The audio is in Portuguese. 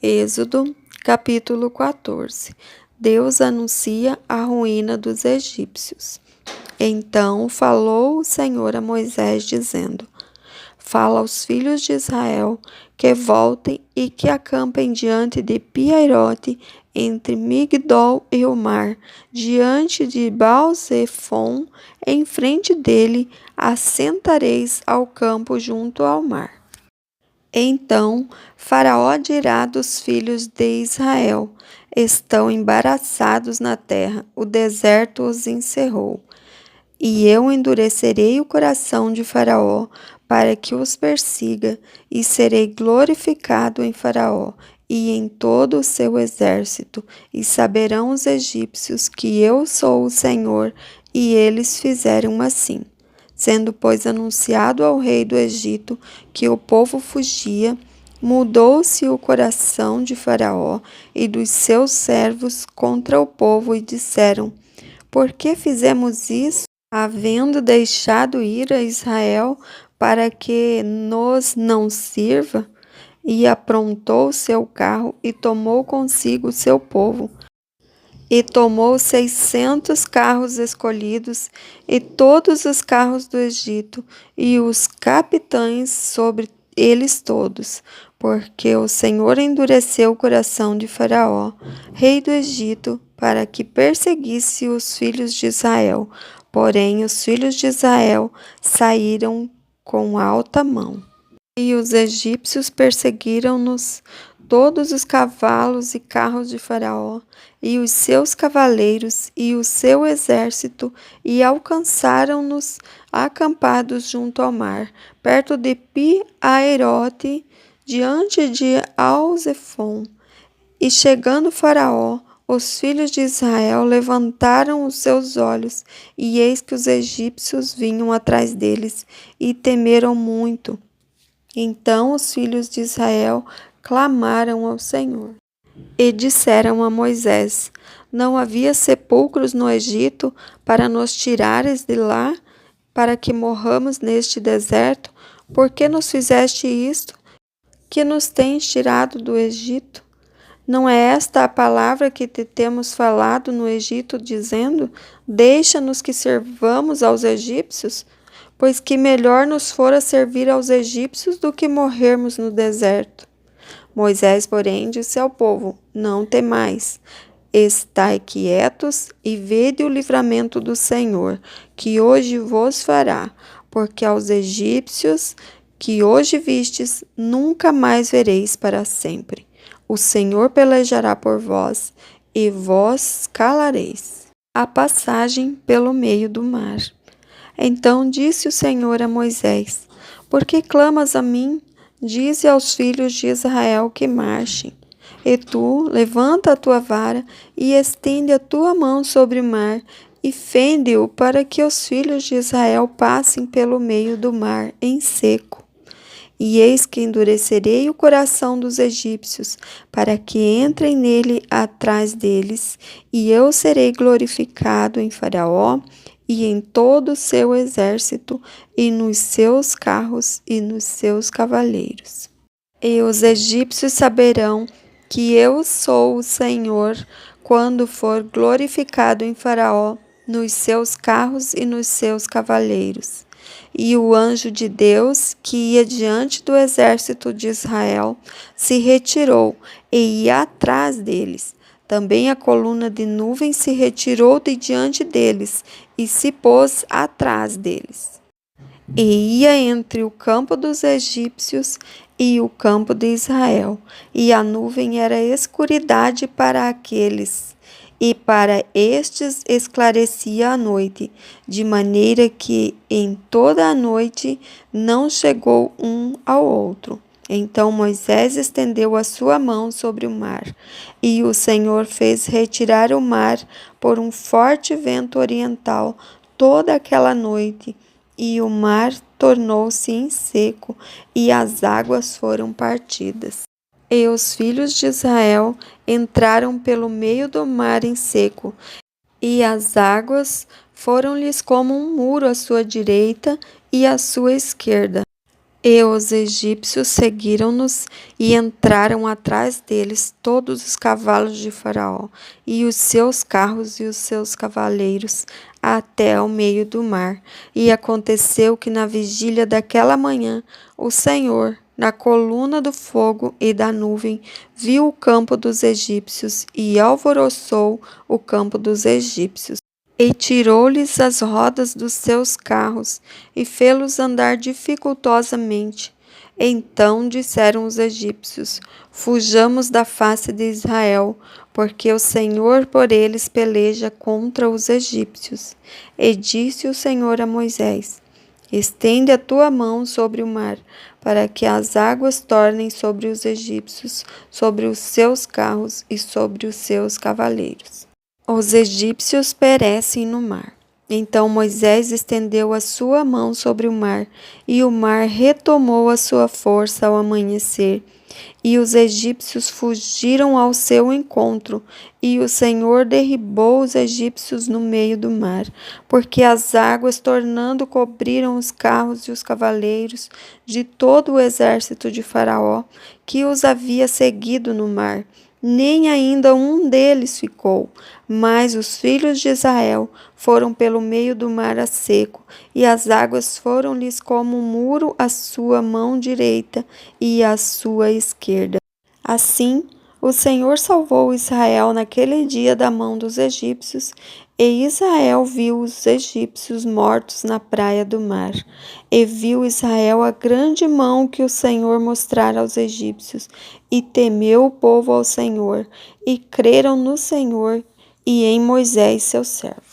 Êxodo, capítulo 14. Deus anuncia a ruína dos egípcios. Então falou o Senhor a Moisés, dizendo: Fala aos filhos de Israel que voltem e que acampem diante de Pi-Hahirote, entre Migdol e o mar, diante de Baal-Zefon, em frente dele, assentareis ao campo junto ao mar. Então Faraó dirá dos filhos de Israel: Estão embaraçados na terra, o deserto os encerrou. E eu endurecerei o coração de Faraó, para que os persiga, e serei glorificado em Faraó e em todo o seu exército, e saberão os egípcios que eu sou o Senhor, e eles fizeram assim. Sendo, pois, anunciado ao rei do Egito que o povo fugia, mudou-se o coração de Faraó e dos seus servos contra o povo, e disseram: Por que fizemos isso, havendo deixado ir a Israel para que nos não sirva? E aprontou seu carro e tomou consigo seu povo. E tomou 600 carros escolhidos, e todos os carros do Egito, e os capitães sobre eles todos, porque o Senhor endureceu o coração de Faraó, rei do Egito, para que perseguisse os filhos de Israel. Porém, os filhos de Israel saíram com alta mão. E os egípcios perseguiram-nos, todos os cavalos e carros de Faraó, e os seus cavaleiros, e o seu exército, e alcançaram-nos acampados junto ao mar, perto de Pi-Hahirote, diante de Baal-Zefon. E chegando Faraó, os filhos de Israel levantaram os seus olhos, e eis que os egípcios vinham atrás deles, e temeram muito. Então os filhos de Israel clamaram ao Senhor e disseram a Moisés: Não havia sepulcros no Egito para nos tirares de lá, para que morramos neste deserto? Por que nos fizeste isto, que nos tens tirado do Egito? Não é esta a palavra que te temos falado no Egito, dizendo: Deixa-nos que servamos aos egípcios? Pois que melhor nos fora servir aos egípcios do que morrermos no deserto. Moisés, porém, disse ao povo: Não temais, estai quietos e vede o livramento do Senhor, que hoje vos fará, porque aos egípcios que hoje vistes, nunca mais vereis para sempre. O Senhor pelejará por vós, e vós calareis. A passagem pelo meio do mar. Então disse o Senhor a Moisés: Por que clamas a mim? Dize aos filhos de Israel que marchem. E tu, levanta a tua vara e estende a tua mão sobre o mar, e fende-o para que os filhos de Israel passem pelo meio do mar em seco. E eis que endurecerei o coração dos egípcios, para que entrem nele atrás deles, e eu serei glorificado em Faraó e em todo o seu exército, e nos seus carros e nos seus cavaleiros. E os egípcios saberão que eu sou o Senhor, quando for glorificado em Faraó, nos seus carros e nos seus cavaleiros. E o anjo de Deus, que ia diante do exército de Israel, se retirou e ia atrás deles. Também a coluna de nuvem se retirou de diante deles e se pôs atrás deles. E ia entre o campo dos egípcios e o campo de Israel, e a nuvem era escuridade para aqueles, e para estes esclarecia a noite, de maneira que em toda a noite não chegou um ao outro. Então Moisés estendeu a sua mão sobre o mar, e o Senhor fez retirar o mar por um forte vento oriental toda aquela noite, e o mar tornou-se em seco, e as águas foram partidas. E os filhos de Israel entraram pelo meio do mar em seco, e as águas foram-lhes como um muro à sua direita e à sua esquerda. E os egípcios seguiram-nos e entraram atrás deles todos os cavalos de Faraó, e os seus carros e os seus cavaleiros, até ao meio do mar. E aconteceu que na vigília daquela manhã, o Senhor, na coluna do fogo e da nuvem, viu o campo dos egípcios e alvoroçou o campo dos egípcios. E tirou-lhes as rodas dos seus carros, e fê-los andar dificultosamente. Então disseram os egípcios: Fujamos da face de Israel, porque o Senhor por eles peleja contra os egípcios. E disse o Senhor a Moisés: Estende a tua mão sobre o mar, para que as águas tornem sobre os egípcios, sobre os seus carros e sobre os seus cavaleiros. Os egípcios perecem no mar. Então Moisés estendeu a sua mão sobre o mar, e o mar retomou a sua força ao amanhecer. E os egípcios fugiram ao seu encontro, e o Senhor derribou os egípcios no meio do mar, porque as águas, tornando, cobriram os carros e os cavaleiros de todo o exército de Faraó, que os havia seguido no mar. Nem ainda um deles ficou, mas os filhos de Israel foram pelo meio do mar a seco, e as águas foram-lhes como um muro à sua mão direita e à sua esquerda. Assim, o Senhor salvou Israel naquele dia da mão dos egípcios, e Israel viu os egípcios mortos na praia do mar. E viu Israel a grande mão que o Senhor mostrara aos egípcios, e temeu o povo ao Senhor, e creram no Senhor e em Moisés seu servo.